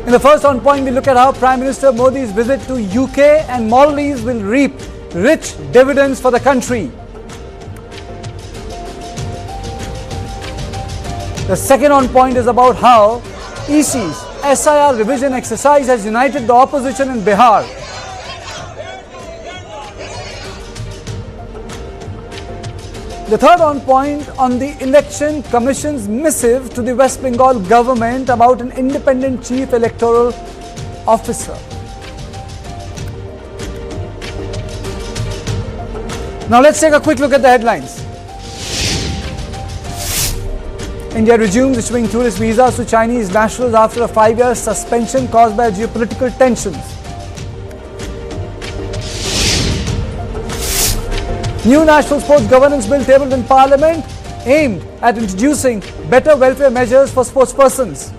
In the first on point, we look at how Prime Minister Modi's visit to UK and Maldives will reap rich dividends for the country. The second on point is about how EC's SIR revision exercise has united the opposition in Bihar. The third on point on the Election Commission's missive to the West Bengal government about an independent chief electoral officer. Now let's take a quick look at the headlines. India resumes issuing tourist visas to Chinese nationals after a 5-year suspension caused by geopolitical tensions. New National Sports Governance Bill tabled in Parliament aimed at introducing better welfare measures for sportspersons.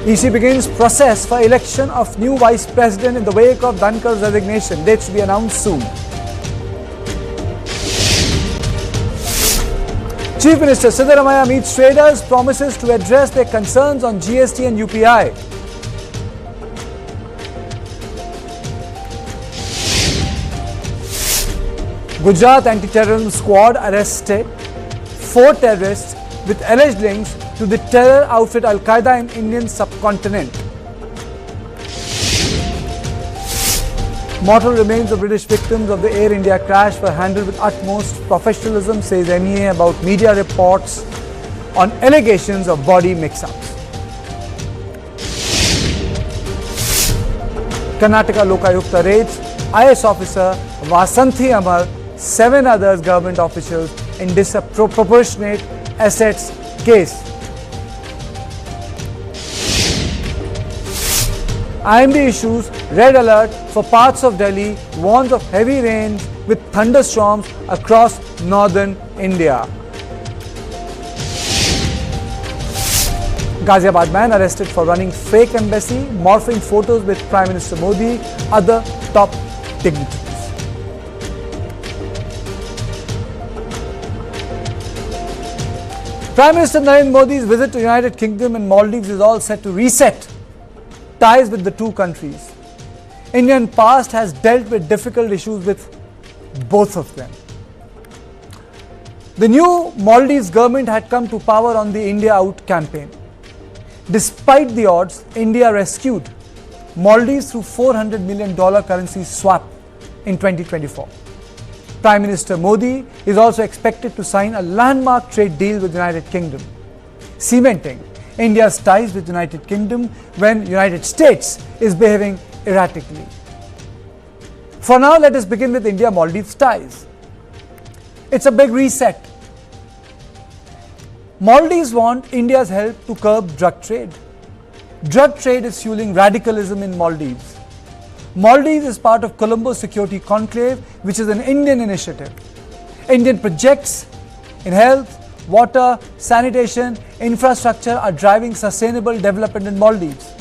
EC begins process for election of new Vice President in the wake of Dhankar's resignation. Date to be announced soon. Chief Minister Siddaramaiah meets traders, promises to address their concerns on GST and UPI. Gujarat Anti-Terrorism Squad arrested 4 terrorists with alleged links to the terror outfit Al-Qaeda in Indian subcontinent. Mortal remains of British victims of the Air India crash were handled with utmost professionalism, says MEA about media reports on allegations of body mix-ups. Karnataka Lokayukta raids IS officer Vasanthi Amar, 7 others government officials in disproportionate assets case. IMD issues red alert for parts of Delhi, warns of heavy rains with thunderstorms across northern India. Ghaziabad man arrested for running fake embassy, morphing photos with Prime Minister Modi, other top dignitaries. Prime Minister Narendra Modi's visit to United Kingdom and Maldives is all set to reset ties with the two countries. India in past has dealt with difficult issues with both of them. The new Maldives government had come to power on the India Out campaign. Despite the odds, India rescued Maldives through $400 million currency swap in 2024. Prime Minister Modi is also expected to sign a landmark trade deal with the United Kingdom, cementing India's ties with the United Kingdom when United States is behaving erratically. For now, let us begin with India-Maldives ties. It's a big reset. Maldives want India's help to curb drug trade. Drug trade is fueling radicalism in Maldives. Maldives is part of Colombo Security Conclave, which is an Indian initiative. Indian projects in health, water, sanitation, infrastructure are driving sustainable development in Maldives.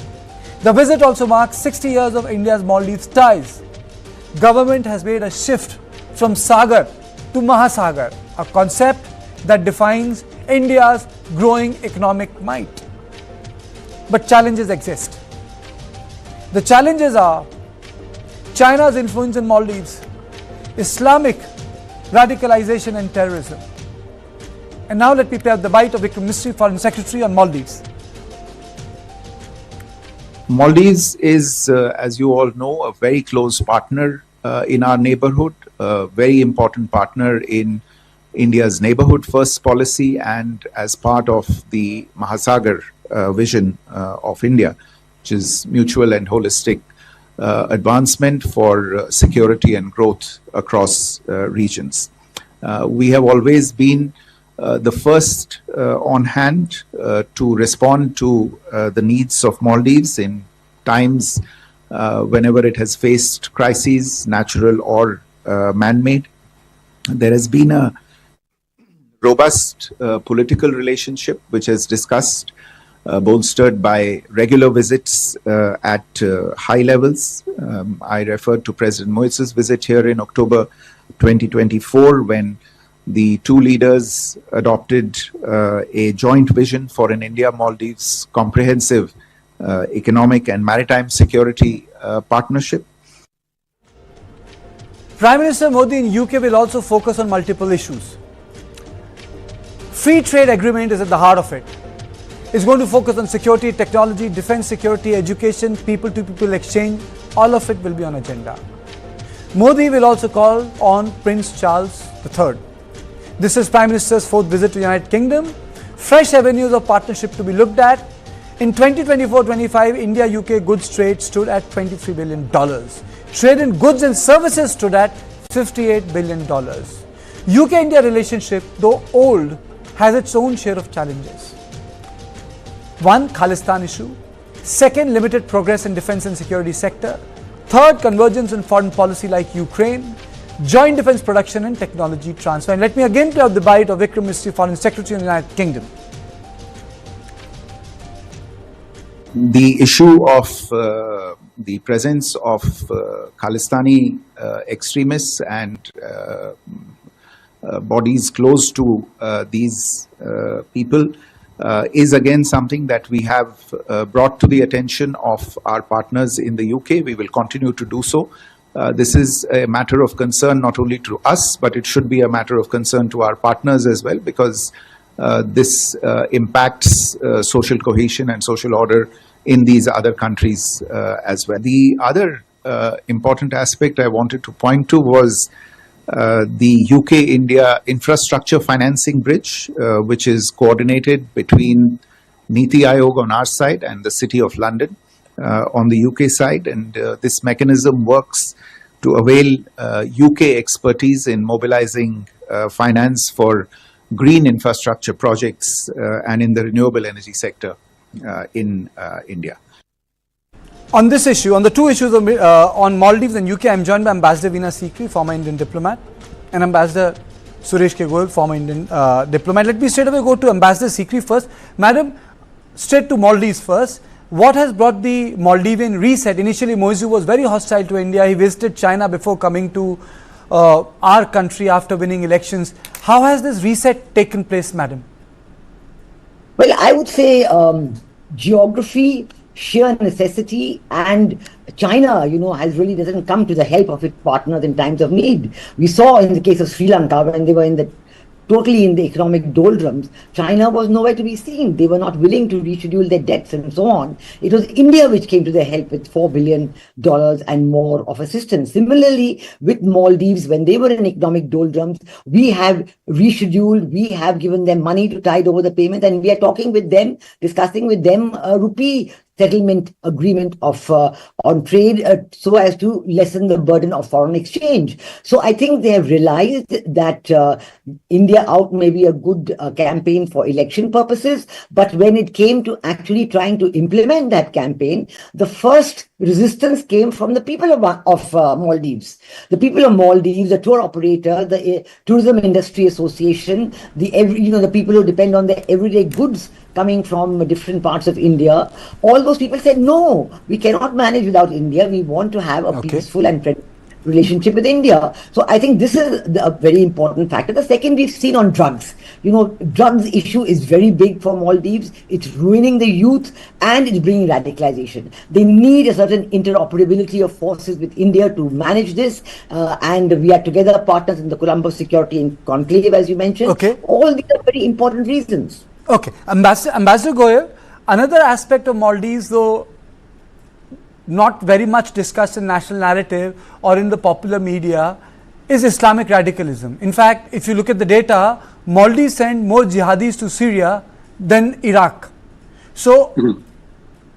The visit also marks 60 years of India's Maldives ties. Government has made a shift from Sagar to Mahasagar, a concept that defines India's growing economic might. But challenges exist. The challenges are China's influence in Maldives, Islamic radicalization and terrorism. And now let me play out the bite of Vikram Misri, Foreign Secretary on Maldives. Maldives is, as you all know, a very close partner in our neighborhood, a very important partner in India's neighborhood first policy and as part of the Mahasagar vision of India, which is mutual and holistic advancement for security and growth across regions. We have always been the first on hand to respond to the needs of Maldives in times whenever it has faced crises, natural or man-made. There has been a robust political relationship which is discussed, bolstered by regular visits at high levels. I referred to President Muizzu's visit here in October 2024 when the two leaders adopted a joint vision for an India-Maldives comprehensive economic and maritime security partnership. Prime Minister Modi in UK will also focus on multiple issues. Free trade agreement is at the heart of it. It's going to focus on security, technology, defense security, education, people-to-people exchange. All of it will be on agenda. Modi will also call on Prince Charles III. This is Prime Minister's fourth visit to the United Kingdom. Fresh avenues of partnership to be looked at. In 2024-25, India-UK goods trade stood at $23 billion. Trade in goods and services stood at $58 billion. UK-India relationship, though old, has its own share of challenges. One, Khalistan issue. Second, limited progress in defense and security sector. Third, convergence in foreign policy like Ukraine. Joint defense production and technology transfer. And let me again play out the bite of Vikram Misri, Foreign Secretary of the United Kingdom. The issue of the presence of Khalistani extremists and bodies close to these people is again something that we have brought to the attention of our partners in the UK. We will continue to do so. This is a matter of concern not only to us, but it should be a matter of concern to our partners as well, because this impacts social cohesion and social order in these other countries as well. The other important aspect I wanted to point to was the UK-India infrastructure financing bridge, which is coordinated between Niti Aayog on our side and the City of London on the UK side. And this mechanism works to avail UK expertise in mobilizing finance for green infrastructure projects and in the renewable energy sector in India. On this issue, on the two issues of, on Maldives and UK, I am joined by Ambassador Veena Sikri, former Indian diplomat, and Ambassador Suresh K. Goyal, former Indian diplomat. Let me straight away go to Ambassador Sikri first. Madam, straight to Maldives first. What has brought the Maldivian reset? Initially, Muizzu was very hostile to India. He visited China before coming to our country after winning elections. How has this reset taken place, madam? Well, I would say geography, sheer necessity, and China, has really doesn't come to the help of its partners in times of need. We saw in the case of Sri Lanka, when they were totally in the economic doldrums, China was nowhere to be seen. They were not willing to reschedule their debts and so on. It was India which came to their help with $4 billion and more of assistance. Similarly, with Maldives, when they were in economic doldrums, we have rescheduled, we have given them money to tide over the payment, and we are talking with them, discussing with them a rupee settlement agreement of on trade so as to lessen the burden of foreign exchange. So I think they have realized that India out may be a good campaign for election purposes, but when it came to actually trying to implement that campaign, the first resistance came from the people of Maldives. The people of Maldives, the tour operator, the tourism industry association, the people who depend on the everyday goods coming from different parts of India, all those people said, no, we cannot manage without India. We want to have a peaceful and friendly relationship with India. So I think this is a very important factor. The second we've seen on drugs. Drugs issue is very big for Maldives. It's ruining the youth and it's bringing radicalization. They need a certain interoperability of forces with India to manage this. And we are together partners in the Colombo Security and Conclave, as you mentioned. All these are very important reasons. Ambassador Goyal, another aspect of Maldives, though not very much discussed in national narrative or in the popular media, is Islamic radicalism. In fact, if you look at the data, Maldives sent more jihadis to Syria than Iraq. So,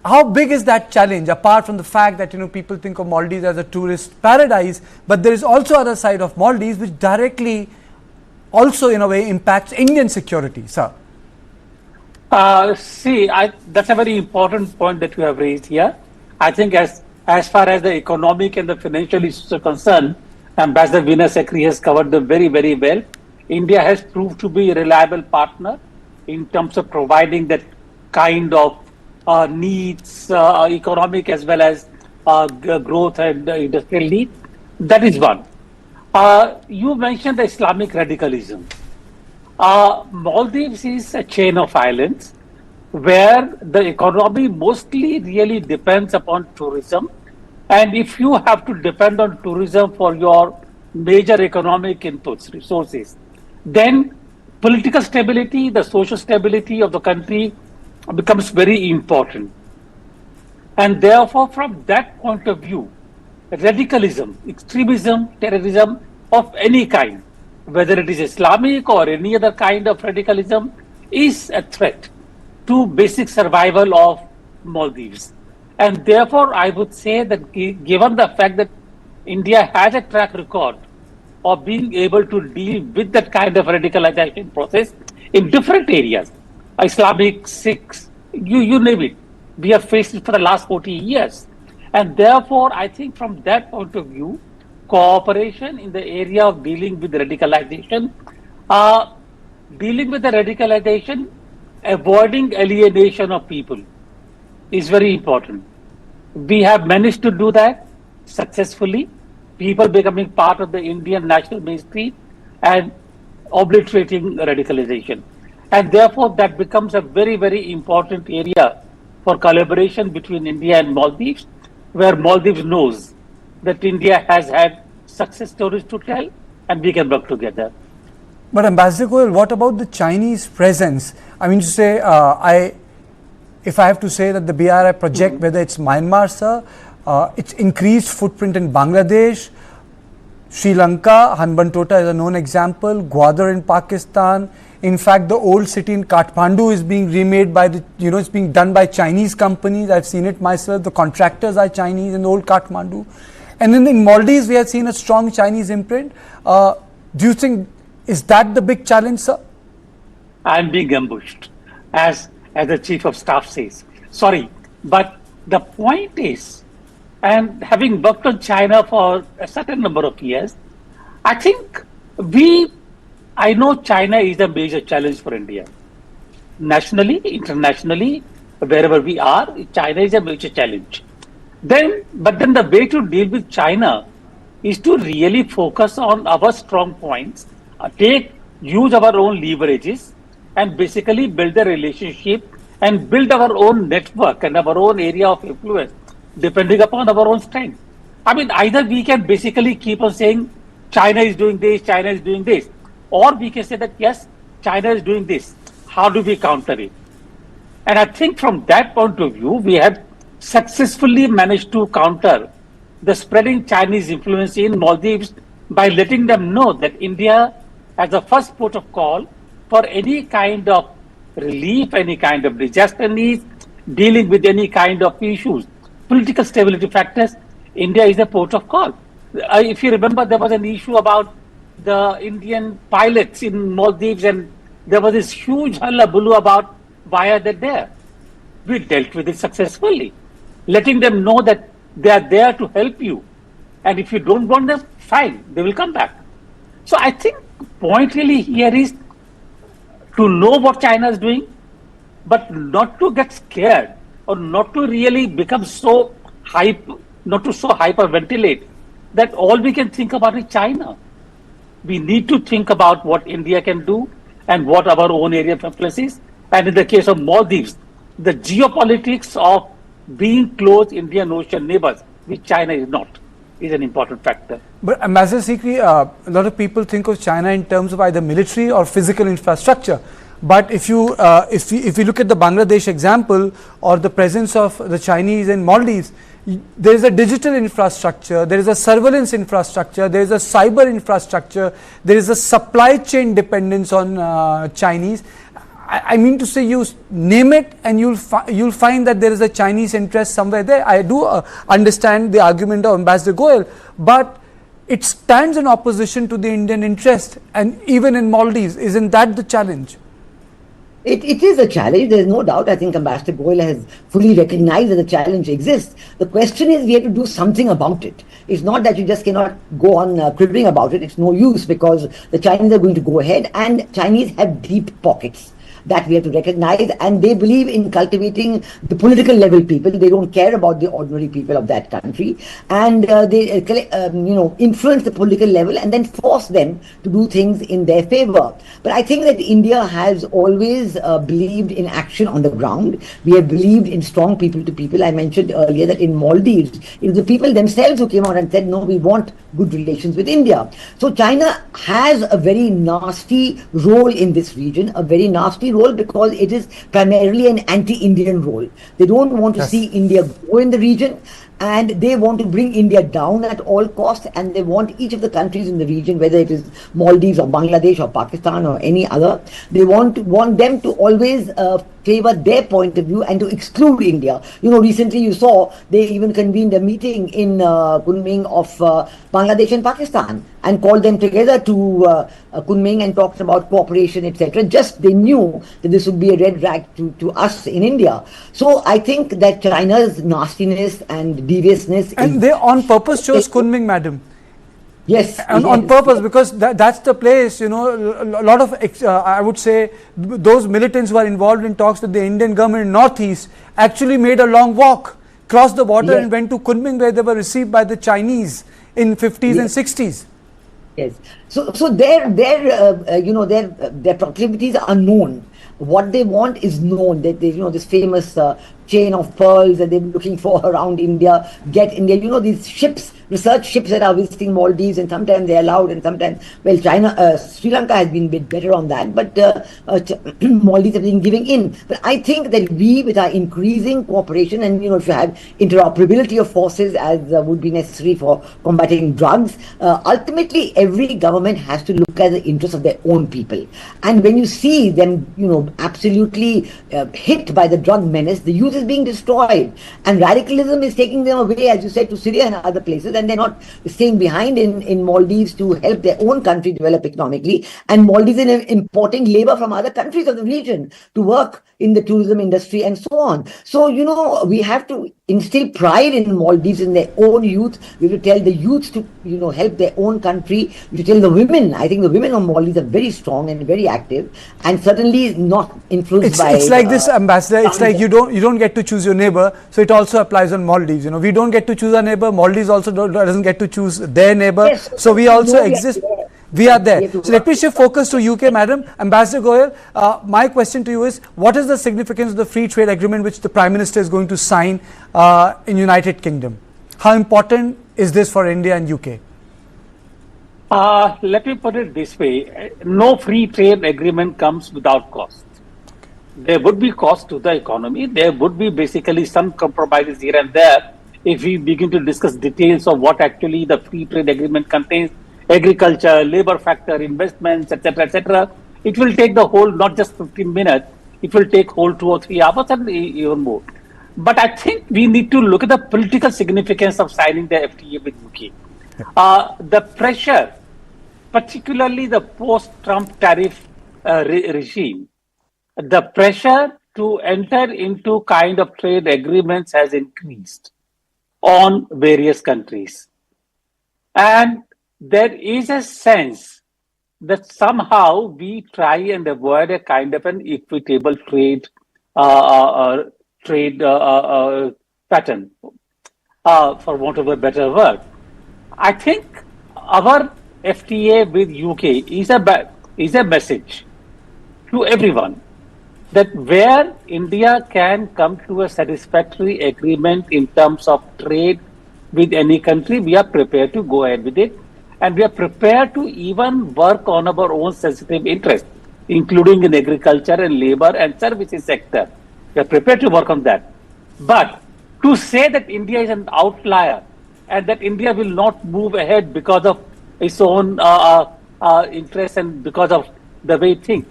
how big is that challenge, apart from the fact that people think of Maldives as a tourist paradise, but there is also other side of Maldives which directly also in a way impacts Indian security, sir? That's a very important point that you have raised here. I think as far as the economic and the financial issues are concerned, Ambassador Veena Sikri has covered them very, very well. India has proved to be a reliable partner in terms of providing that kind of needs, economic as well as growth and industrial need. That is one. You mentioned the Islamic radicalism. Maldives is a chain of islands where the economy mostly really depends upon tourism. And if you have to depend on tourism for your major economic inputs, resources, then political stability, the social stability of the country becomes very important. And therefore, from that point of view, radicalism, extremism, terrorism of any kind, whether it is Islamic or any other kind of radicalism, is a threat to basic survival of Maldives. And therefore, I would say that given the fact that India has a track record of being able to deal with that kind of radicalization process in different areas, Islamic, Sikhs, you name it, we have faced it for the last 40 years. And therefore, I think from that point of view, cooperation in the area of dealing with radicalization, avoiding alienation of people is very important. We have managed to do that successfully, people becoming part of the Indian national mainstream and obliterating radicalization. And therefore, that becomes a very, very important area for collaboration between India and Maldives, where Maldives knows that India has had success stories to tell and we can work together. But Ambassador Goyal, what about the Chinese presence? I mean to say, if I have to say that the BRI project, whether it's Myanmar, sir, its increased footprint in Bangladesh, Sri Lanka, Hanbantota is a known example, Gwadar in Pakistan. In fact, the old city in Kathmandu is being remade by the, it's being done by Chinese companies. I've seen it myself. The contractors are Chinese in the old Kathmandu. And then in Maldives, we have seen a strong Chinese imprint. Do you think, is that the big challenge, sir? I'm being ambushed, as the chief of staff says. Sorry, but the point is, and having worked on China for a certain number of years, I think I know China is a major challenge for India. Nationally, internationally, wherever we are, China is a major challenge. But then the way to deal with China is to really focus on our strong points, use our own leverages, and basically build a relationship and build our own network and our own area of influence, depending upon our own strength. I mean, either we can basically keep on saying China is doing this, China is doing this, or we can say that yes, China is doing this. How do we counter it? And I think from that point of view, we have successfully managed to counter the spreading Chinese influence in Maldives by letting them know that India as the first port of call for any kind of relief, any kind of disaster needs, dealing with any kind of issues, political stability factors, India is a port of call. If you remember, there was an issue about the Indian pilots in Maldives, and there was this huge hullabaloo about why are they there. We dealt with it successfully, letting them know that they are there to help you. And if you don't want them, fine, they will come back. So I think the point really here is to know what China is doing, but not to get scared or not to really become so not to so hyperventilate that all we can think about is China. We need to think about what India can do and what our own area of influence is. And in the case of Maldives, the geopolitics of being close Indian Ocean neighbors, which China is not, is an important factor. But Ambassador Sikri, a lot of people think of China in terms of either military or physical infrastructure. But if you look at the Bangladesh example or the presence of the Chinese in Maldives, there is a digital infrastructure, there is a surveillance infrastructure, there is a cyber infrastructure, there is a supply chain dependence on Chinese. I mean to say, you name it and you'll find that there is a Chinese interest somewhere there. I do understand the argument of Ambassador Goyal, but it stands in opposition to the Indian interest, and even in Maldives, isn't that the challenge? It is a challenge, there's no doubt. I think Ambassador Goyal has fully recognized that the challenge exists. The question is, we have to do something about it. It's not that you just cannot go on cribbing about it. It's no use, because the Chinese are going to go ahead, and Chinese have deep pockets. That we have to recognize, and they believe in cultivating the political level people. They don't care about the ordinary people of that country, and they influence the political level and then force them to do things in their favor. But I think that India has always believed in action on the ground. We have believed in strong people to people. I mentioned earlier that in Maldives, it was the people themselves who came out and said, no, we want good relations with India. So China has a very nasty role in this region, a very nasty role, because it is primarily an anti-Indian role. They don't want to see India grow in the region, and they want to bring India down at all costs, and they want each of the countries in the region, whether it is Maldives or Bangladesh or Pakistan or any other, they want them to always favor their point of view and to exclude India. Recently you saw they even convened a meeting in Kunming of Bangladesh and Pakistan, and called them together to Kunming and talked about cooperation, etc. Just they knew that this would be a red rag to us in India. So I think that China's nastiness and deviousness, and they on purpose chose Kunming, madam. Yes, and on purpose, because that's the place, a lot of, I would say, those militants who are involved in talks with the Indian government in Northeast actually made a long walk, crossed the border and went to Kunming, where they were received by the Chinese in 50s and 60s. Yes. So their proclivities are known. What they want is known. That they, this famous chain of pearls that they're looking for around India, get India. These ships, research ships that are visiting Maldives, and sometimes they're allowed, and sometimes, well, Sri Lanka has been a bit better on that, but Maldives have been giving in. But I think that we, with our increasing cooperation, and if you have interoperability of forces, as would be necessary for combating drugs, ultimately every government has to look at the interests of their own people. And when you see them, absolutely hit by the drug menace, the youth is being destroyed, and radicalism is taking them away, as you said, to Syria and other places, and they're not staying behind in Maldives to help their own country develop economically. And Maldives is importing labor from other countries of the region to work in the tourism industry and so on. So, we have to instill pride in Maldives, in their own youth. We have to tell the youth to, help their own country. We have to tell the women. I think the women of Maldives are very strong and very active, and certainly not influenced by... It's like this, Ambassador. It's like you don't get to choose your neighbor, so it also applies on Maldives. We don't get to choose our neighbor. Maldives also doesn't get to choose their neighbor. Yes, so we also exist. We are there. So let me shift focus to UK, madam. Ambassador Goyal, my question to you is, what is the significance of the free trade agreement which the Prime Minister is going to sign in United Kingdom? How important is this for India and UK? Let me put it this way. No free trade agreement comes without cost. There would be cost to the economy. There would be basically some compromises here and there. If we begin to discuss details of what actually the free trade agreement contains, agriculture, labor factor, investments, etc., it will take the whole, not just 15 minutes, it will take whole 2 or 3 hours and even more. But I think we need to look at the political significance of signing the FTA with UK. The pressure, particularly the post-Trump tariff regime, the pressure to enter into kind of trade agreements has increased on various countries. And there is a sense that somehow we try and avoid a kind of an equitable trade pattern, for want of a better word. I think our FTA with UK is a message to everyone that where India can come to a satisfactory agreement in terms of trade with any country, we are prepared to go ahead with it. And we are prepared to even work on our own sensitive interests, including in agriculture and labor and services sector. We are prepared to work on that. But to say that India is an outlier and that India will not move ahead because of its own interests and because of the way it thinks,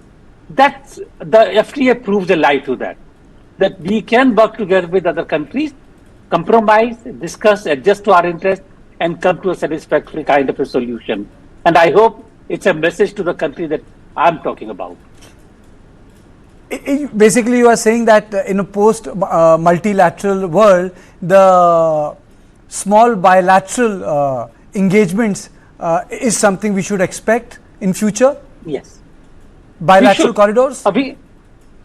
that's, the FTA proves a lie to that. That we can work together with other countries, compromise, discuss, adjust to our interests, and come to a satisfactory kind of a solution. And I hope it's a message to the country that I'm talking about. basically you are saying that in a post multilateral world, the small bilateral engagements is something we should expect in future? Yes. Bilateral corridors?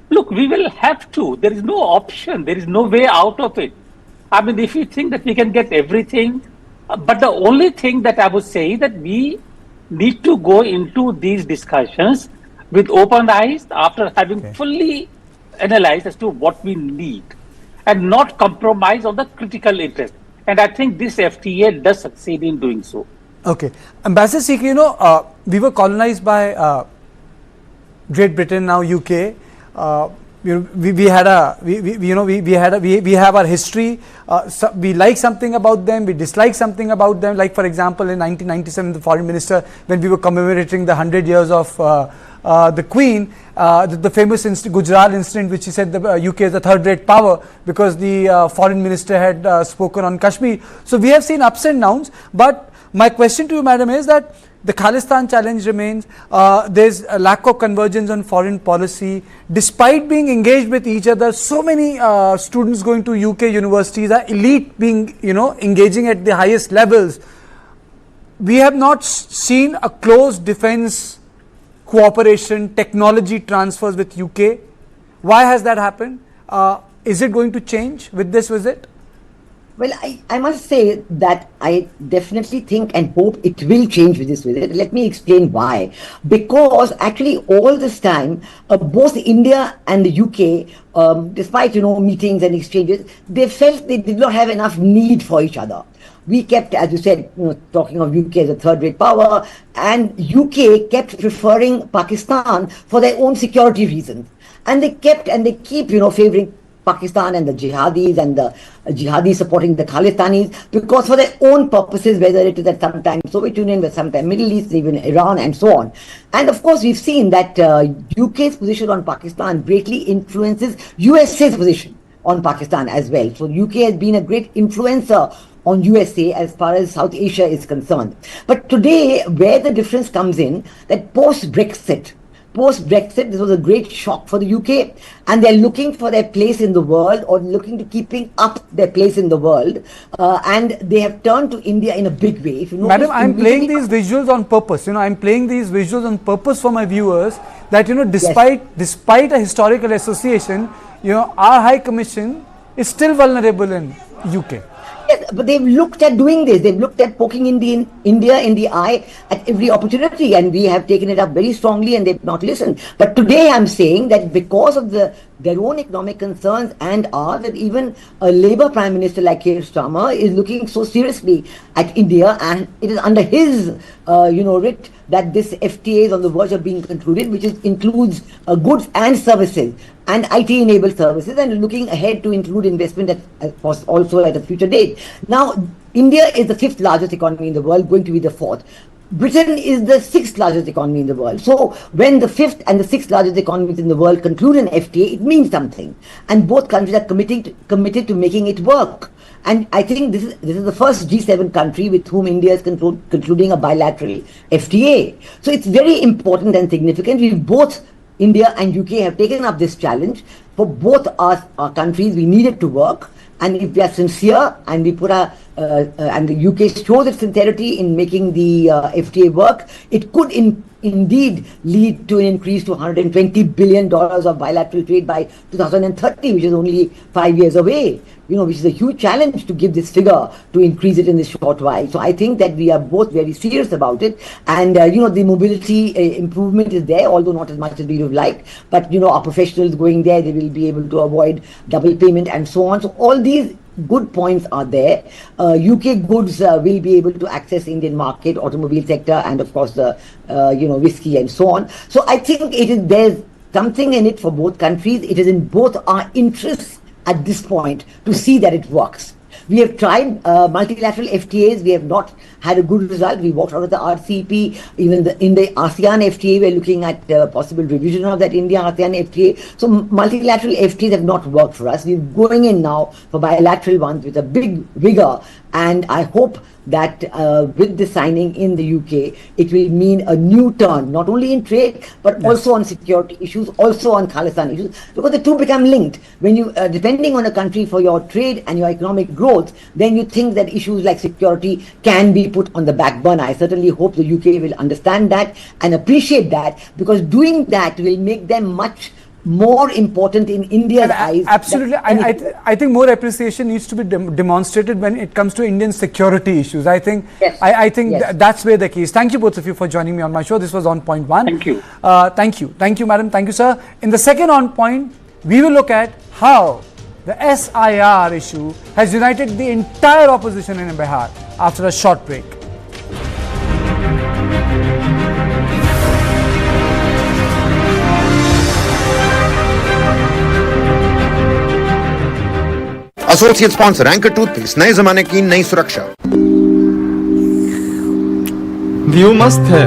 Look, we will have to. There is no option. There is no way out of it. I mean, if you think that we can get everything, but the only thing that I would say that we need to go into these discussions with open eyes after having fully analyzed as to what we need and not compromise on the critical interest. And I think this FTA does succeed in doing so. Okay. Ambassador Sikri, we were colonized by Great Britain, now UK. We have our history. We like something about them, we dislike something about them. Like for example, in 1997, the foreign minister, when we were commemorating the 100 years of the Queen, the famous Gujarat incident, which he said the UK is a third-rate power because the foreign minister had spoken on Kashmir. So we have seen ups and downs. But my question to you, madam, is that the Khalistan challenge remains. There's a lack of convergence on foreign policy. Despite being engaged with each other, so many students going to UK universities are elite, being engaging at the highest levels. We have not seen a close defense cooperation, technology transfers with UK. Why has that happened? Is it going to change with this visit? Well, I must say that I definitely think and hope it will change with this visit. Let me explain why. Because actually all this time, both India and the UK, despite, meetings and exchanges, they felt they did not have enough need for each other. We kept, as you said, talking of UK as a third-rate power, and UK kept preferring Pakistan for their own security reasons. And they keep, favoring Pakistan and the jihadis and the jihadis supporting the Khalistanis because for their own purposes, whether it is at sometimes Soviet Union, but sometimes Middle East, even Iran and so on. And of course, we've seen that UK's position on Pakistan greatly influences USA's position on Pakistan as well. So UK has been a great influencer on USA as far as South Asia is concerned. But today, where the difference comes in, that post-Brexit, this was a great shock for the UK, and they're looking for their place in the world or looking to keeping up their place in the world, and they have turned to India in a big way. If you notice, madam, I'm playing these visuals on purpose. I'm playing these visuals on purpose for my viewers that, despite a historical association, our High Commission is still vulnerable in UK. Yes, but they've looked at doing this. They've looked at poking India in the eye at every opportunity, and we have taken it up very strongly, and they've not listened. But today I'm saying that because of their own economic concerns and ours, that even a Labour Prime Minister like Keir Starmer is looking so seriously at India, and it is under his writ that this FTA is on the verge of being concluded, which includes goods and services and IT-enabled services, and looking ahead to include investment also at a future date. Now, India is the 5th largest economy in the world, going to be the 4th. Britain is the 6th largest economy in the world. So when the 5th and the 6th largest economies in the world conclude an FTA, it means something. And both countries are committed to making it work. And I think this is the first G7 country with whom India is concluding a bilateral FTA. So it's very important and significant. India and UK have taken up this challenge. For both our countries, we need it to work. And if we are sincere and we put and the UK shows its sincerity in making the FTA work, it could indeed lead to an increase to $120 billion of bilateral trade by 2030, which is only 5 years away. Which is a huge challenge to give this figure, to increase it in this short while. So I think that we are both very serious about it. And, the mobility improvement is there, although not as much as we would like. But, our professionals going there, they will be able to avoid double payment and so on. So all these good points are there. UK goods will be able to access Indian market, automobile sector, and of course the, whiskey and so on. So I think there's something in it for both countries. It is in both our interests at this point to see that it works. We have tried multilateral FTAs. We have not had a good result. We walked out of the RCEP. Even in the ASEAN FTA, we're looking at possible revision of that India-ASEAN FTA. So multilateral FTAs have not worked for us. We're going in now for bilateral ones with a big vigor. And I hope that with the signing in the UK, it will mean a new turn, not only in trade, but also on security issues, also on Khalistan issues, because the two become linked. When you, depending on a country for your trade and your economic growth, then you think that issues like security can be put on the back burner. I certainly hope the UK will understand that and appreciate that, because doing that will make them much more important in India's eyes. Absolutely. I think more appreciation needs to be demonstrated when it comes to Indian security issues. I think I think that's where the key is. Thank you both of you for joining me on my show. This was On Point 1. Thank you. Thank you, madam. Thank you, sir. In the second On Point, we will look at how the SIR issue has united the entire opposition in Bihar after a short break. Associate sponsor anchor toothpaste, नए जमाने की नई सुरक्षा। View मस्त है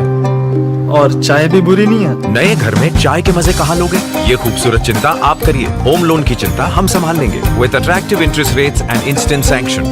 और चाय भी बुरी नहीं है। नए घर में चाय के मजे कहाँ लोगे? ये खूबसूरत चिंता आप करिए। होम लोन की चिंता हम संभाल लेंगे with attractive interest rates and instant sanction.